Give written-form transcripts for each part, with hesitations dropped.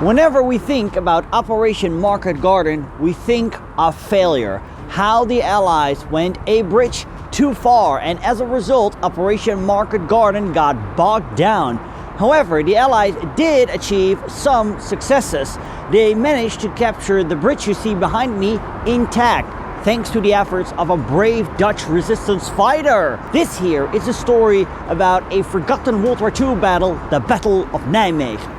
Whenever we think about Operation Market Garden, we think of failure. How the Allies went a bridge too far, and as a result, Operation Market Garden got bogged down. However, the Allies did achieve some successes. They managed to capture the bridge you see behind me intact, thanks to the efforts of a brave Dutch resistance fighter. This here is a story about a forgotten World War II battle, the Battle of Nijmegen.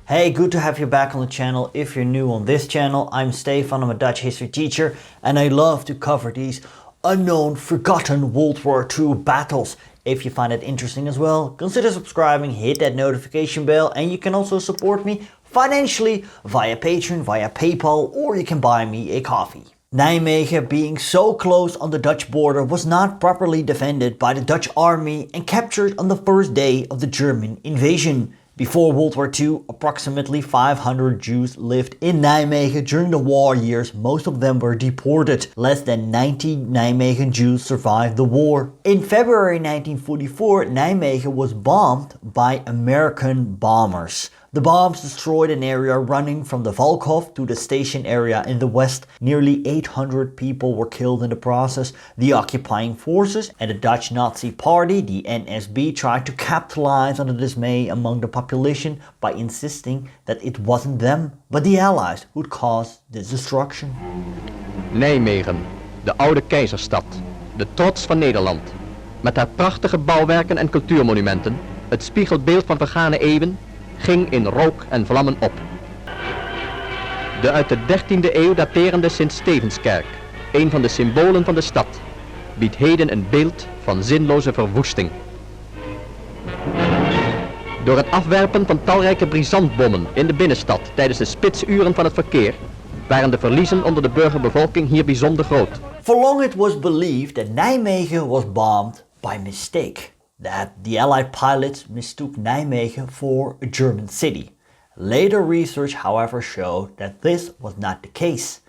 Hey, good to have you back on the channel. If you're new on this channel, I'm Stefan, I'm a Dutch history teacher, and I love to cover these unknown, forgotten World War II battles. If you find it interesting as well, consider subscribing, hit that notification bell, and you can also support me financially via Patreon, via PayPal, or you can buy me a coffee. Nijmegen, being so close on the Dutch border, was not properly defended by the Dutch army and captured on the first day of the German invasion. Before World War II, approximately 500 Jews lived in Nijmegen during the war years. Most of them were deported. Less than 90 Nijmegen Jews survived the war. In February 1944, Nijmegen was bombed by American bombers. The bombs destroyed an area running from the Valkhof to the station area in the west. Nearly 800 people were killed in the process. The occupying forces and the Dutch Nazi Party, the NSB, tried to capitalize on the dismay among the population by insisting that it wasn't them, but the Allies who'd caused this destruction. Nijmegen, de oude keizerstad, de trots van Nederland. Met haar prachtige bouwwerken en cultuurmonumenten, het spiegelbeeld van vergane eeuwen, ging in rook en vlammen op. De uit de 13e eeuw daterende Sint-Stevenskerk, een van de symbolen van de stad, biedt heden een beeld van zinloze verwoesting. Door het afwerpen van talrijke brisantbommen in de binnenstad tijdens de spitsuren van het verkeer, waren de verliezen onder de burgerbevolking hier bijzonder groot. For long it was believed that Nijmegen was bombed by mistake. That the Allied pilots mistook Nijmegen for a German city. Later research, however, showed that this was not the case.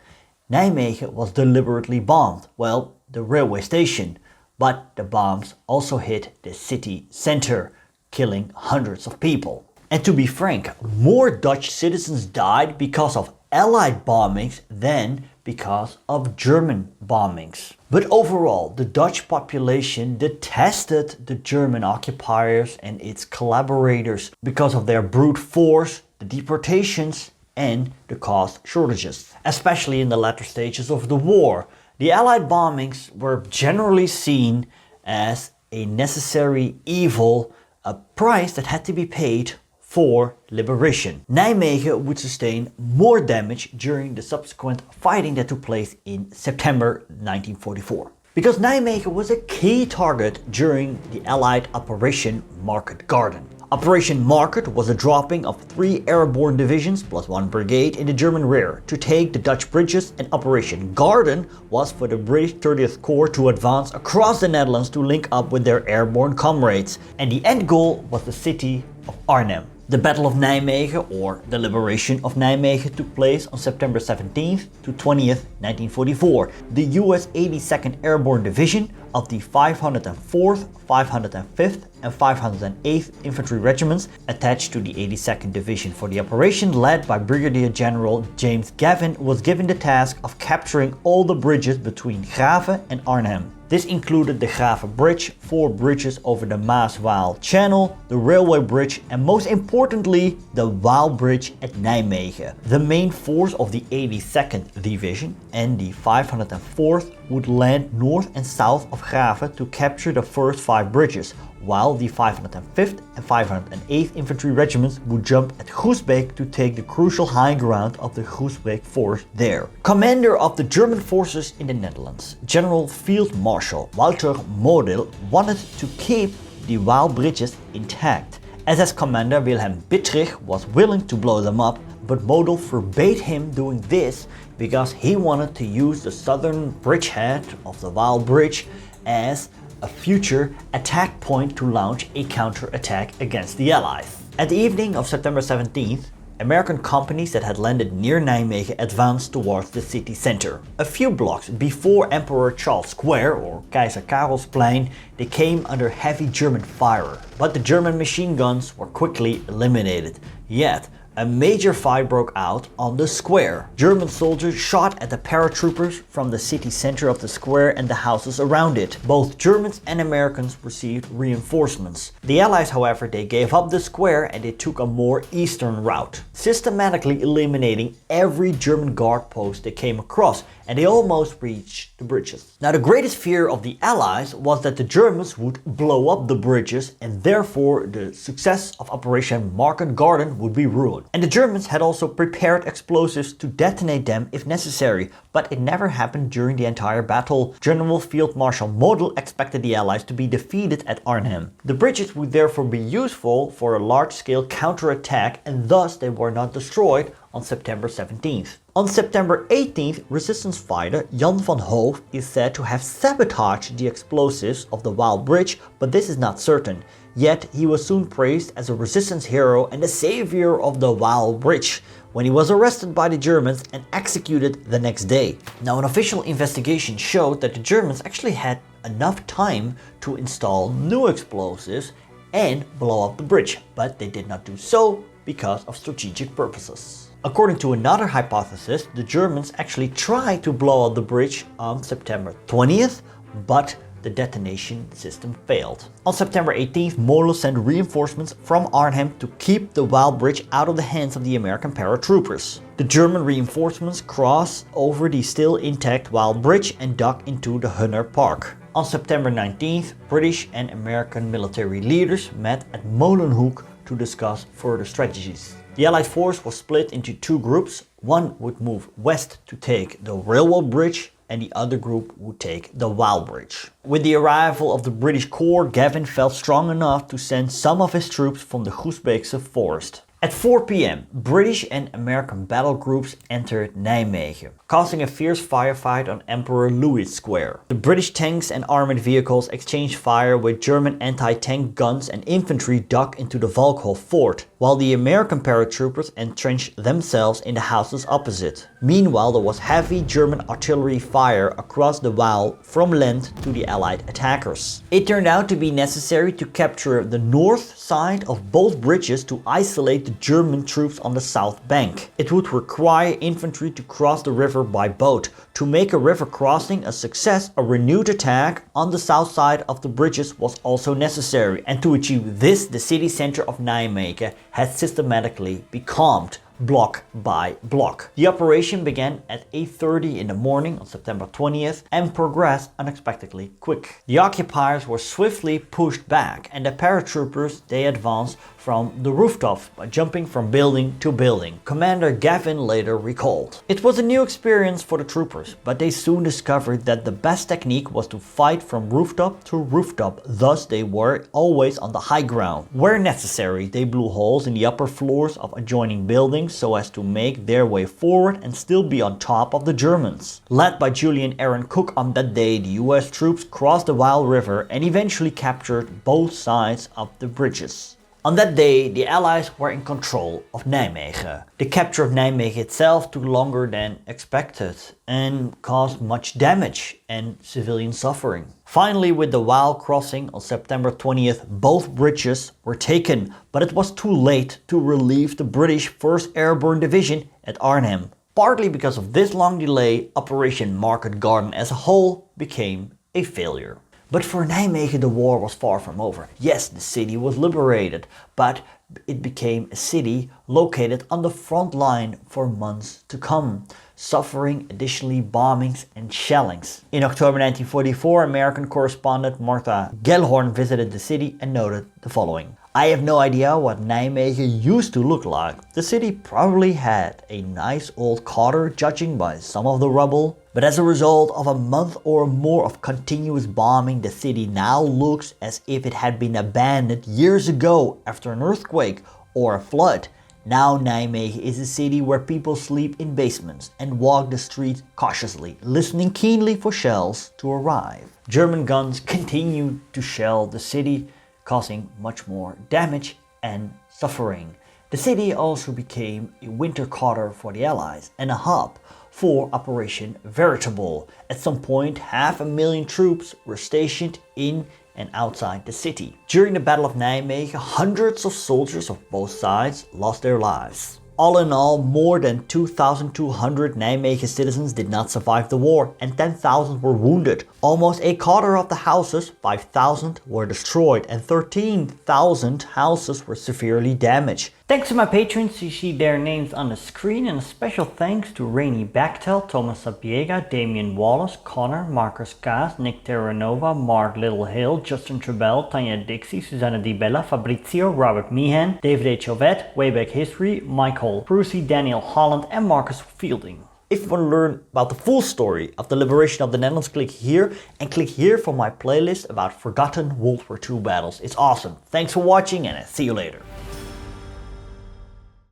Nijmegen was deliberately bombed, well, the railway station, but the bombs also hit the city center, killing hundreds of people. And to be frank, more Dutch citizens died because of Allied bombings than because of German bombings. But overall, the Dutch population detested the German occupiers and its collaborators because of their brute force, the deportations, and the cost shortages. Especially in the latter stages of the war, the Allied bombings were generally seen as a necessary evil, a price that had to be paid for liberation. Nijmegen would sustain more damage during the subsequent fighting that took place in September 1944. Because Nijmegen was a key target during the Allied Operation Market Garden. Operation Market was a dropping of 3 airborne divisions plus 1 brigade in the German rear to take the Dutch bridges, and Operation Garden was for the British 30th Corps to advance across the Netherlands to link up with their airborne comrades. And the end goal was the city of Arnhem. The Battle of Nijmegen, or the Liberation of Nijmegen, took place on September 17th to 20th, 1944. The US 82nd Airborne Division of the 504th, 505th and 508th Infantry Regiments attached to the 82nd Division for the operation, led by Brigadier General James Gavin, was given the task of capturing all the bridges between Grave and Arnhem. This included the Grave Bridge, 4 bridges over the Maas-Waal Channel, the railway bridge, and most importantly, the Waal Bridge at Nijmegen. The main force of the 82nd Division and the 504th would land north and south of Grave to capture the first 5 bridges, while the 505th and 508th Infantry Regiments would jump at Groesbeek to take the crucial high ground of the Groesbeek force there. Commander of the German forces in the Netherlands, General Field Marshal Walter Model, wanted to keep the Waal bridges intact. SS Commander Wilhelm Bittrich was willing to blow them up, but Model forbade him doing this because he wanted to use the southern bridgehead of the Waal Bridge as a future attack point to launch a counter-attack against the Allies. At the evening of September 17th, American companies that had landed near Nijmegen advanced towards the city center. A few blocks before Emperor Charles Square, or Keizer Karelsplein, they came under heavy German fire, but the German machine guns were quickly eliminated. Yet, a major fight broke out on the square. German soldiers shot at the paratroopers from the city center of the square and the houses around it. Both Germans and Americans received reinforcements. The Allies, however, they gave up the square and they took a more eastern route, systematically eliminating every German guard post they came across, and they almost reached the bridges. Now, the greatest fear of the Allies was that the Germans would blow up the bridges and therefore the success of Operation Market Garden would be ruined. And the Germans had also prepared explosives to detonate them if necessary, but it never happened during the entire battle. General Field Marshal Model expected the Allies to be defeated at Arnhem. The bridges would therefore be useful for a large-scale counterattack, and thus they were not destroyed on September 17th. On September 18th, resistance fighter Jan van Hoof is said to have sabotaged the explosives of the Waal Bridge, but this is not certain. Yet he was soon praised as a resistance hero and the savior of the Waal Bridge, when he was arrested by the Germans and executed the next day. Now, an official investigation showed that the Germans actually had enough time to install new explosives and blow up the bridge, but they did not do so because of strategic purposes. According to another hypothesis, the Germans actually tried to blow up the bridge on September 20th, but the detonation system failed. On September 18th, Model sent reinforcements from Arnhem to keep the Waal Bridge out of the hands of the American paratroopers. The German reinforcements crossed over the still intact Waal Bridge and dug into the Hunner Park. On September 19th, British and American military leaders met at Molenhoek to discuss further strategies. The Allied force was split into two groups. One would move west to take the railroad bridge, and the other group would take the Waal Bridge. With the arrival of the British Corps, Gavin felt strong enough to send some of his troops from the Groesbeekse forest. At 4 p.m, British and American battle groups entered Nijmegen, causing a fierce firefight on Emperor Louis Square. The British tanks and armored vehicles exchanged fire with German anti-tank guns, and infantry dug into the Valkhol fort, while the American paratroopers entrenched themselves in the houses opposite. Meanwhile, there was heavy German artillery fire across the Waal from land to the Allied attackers. It turned out to be necessary to capture the north side of both bridges to isolate the German troops on the south bank. It would require infantry to cross the river by boat. To make a river crossing a success, a renewed attack on the south side of the bridges was also necessary, and to achieve this, the city center of Nijmegen had systematically been calmed, block by block. The operation began at 8:30 in the morning on September 20th and progressed unexpectedly quick. The occupiers were swiftly pushed back, and the paratroopers, they advanced from the rooftops by jumping from building to building. Commander Gavin later recalled. It was a new experience for the troopers, but they soon discovered that the best technique was to fight from rooftop to rooftop. Thus they were always on the high ground. Where necessary, they blew holes in the upper floors of adjoining buildings so as to make their way forward and still be on top of the Germans. Led by Julian Aaron Cook on that day, the US troops crossed the Waal River and eventually captured both sides of the bridges. On that day, the Allies were in control of Nijmegen. The capture of Nijmegen itself took longer than expected and caused much damage and civilian suffering. Finally, with the Waal crossing on September 20th, both bridges were taken, but it was too late to relieve the British 1st Airborne Division at Arnhem. Partly because of this long delay, Operation Market Garden as a whole became a failure. But for Nijmegen, the war was far from over. Yes, the city was liberated, but it became a city located on the front line for months to come, suffering additionally bombings and shellings. In October 1944, American correspondent Martha Gellhorn visited the city and noted the following. I have no idea what Nijmegen used to look like. The city probably had a nice old quarter, judging by some of the rubble. But as a result of a month or more of continuous bombing, the city now looks as if it had been abandoned years ago after an earthquake or a flood. Now Nijmegen is a city where people sleep in basements and walk the streets cautiously, listening keenly for shells to arrive. German guns continue to shell the city, causing much more damage and suffering. The city also became a winter quarter for the Allies and a hub for Operation Veritable. At some point, 500,000 troops were stationed in and outside the city. During the Battle of Nijmegen, hundreds of soldiers of both sides lost their lives. All in all, more than 2,200 Nijmegen citizens did not survive the war and 10,000 were wounded. Almost a quarter of the houses, 5,000, were destroyed and 13,000 houses were severely damaged. Thanks to my patrons, you see their names on the screen, and a special thanks to Rainy Bechtel, Thomas Sabiega, Damian Wallace, Connor, Marcus Kaas, Nick Terranova, Mark Littlehill, Justin Trebell, Tanya Dixie, Susanna Di Bella, Fabrizio, Robert Meehan, David H. Ovett, Wayback History, Michael Brucey, Daniel Holland and Marcus Fielding. If you want to learn about the full story of the liberation of the Netherlands, click here and click here for my playlist about forgotten World War II battles. It's awesome. Thanks for watching and I'll see you later.